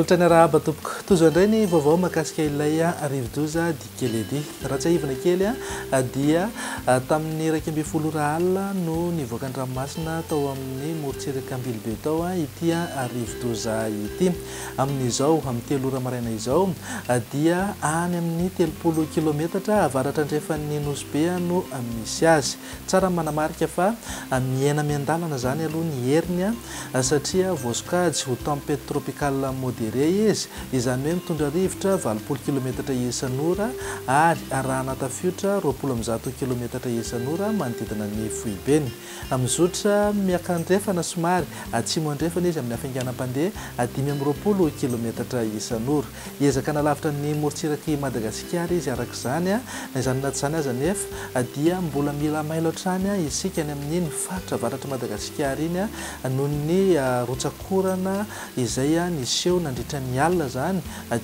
manolotra ny arahaba tompoko tozo indray ny vaovao mahakasika ilay rivo-doza DIKELEDI. Raha tsy ahivana kely dia tamin'ny 12 no nivoaka ny ranomasina tao amin'ny morontsiraka Ambilobe tao ity rivo-doza ity. Amin'izao amin'ny 3 ora maraina izao dia any amin'ny 30 kilometatra avaratra andrefan'ny Nosy-Be no misy azy. Tsara manamarika fa miaina miandalana zany aloha ny heriny satria voasokajy ho Tempête Tropicale Modérée izy, izany hoe mitondra rivotra 20 kilometatra isan'ora ary raha natafiotra 20 kilometatra isan'ora manodidina ny fohibeny. Mizotra miaka-andrefana somary atsimo andrefana izy amin'ny hafainganam-pandeha 520 kilometatra isan'ora. Ezaka nalavitra ny morontsiraky Madagasikara izy arak'izany izany na tsy izany aza nefa dia mbola mila mailo hatrany isika ny amin'ny faritra avaratra Madagasikara iny noho ny rotsakorana izay niseho nandritra ny alina zany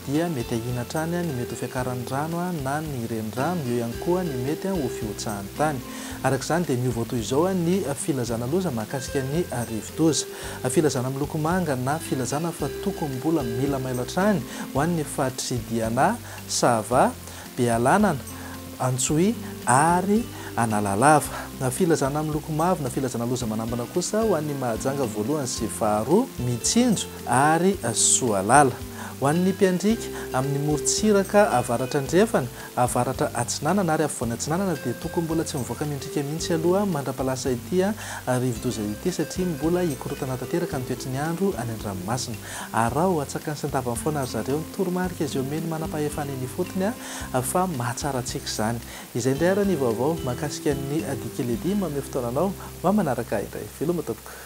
dia mety ahina hatrany ny mety ho fiakaran'ny rano na ny renirano, eo ihany koa ny mety ho fiotsahan'ny tany. Arak'izany dia miova toy izao ny filazana loza mahakasika ny rivo-doza. Filazana miloko manga na filazana fa tokony mbola mila mailo hatrany ho an'ny Fatridiana, Sava, Bealanana, Antsohi ary Analalava. Na filazana miloko mavo na filazana loza manambana kosa ho an'ny Mahajanga voalohany sy faharoa, Mitsinjo ary Soalala. Ho an'ny mpiandrika amin'ny morontsiraka avaratra andrefana, avaratra atsinanana ary afovoany atsinanana dia tokony mbola tsy mivoaka mindrika mihitsy aloha mandrapalasa ity rivo-doza ity satria mbola hikorotana tanteraka ny toetry ny andro any an-dranomasina. Arao atsakany sy antavany foana ry zareo ny toromarika izay omeny manam-pahefana iny fotony fa mahatsara antsika izany. Izay indray ary ny vaovao mahakasika ny DIKELEDI manome fotoananao mba manaraka indray. Veloma tompoko.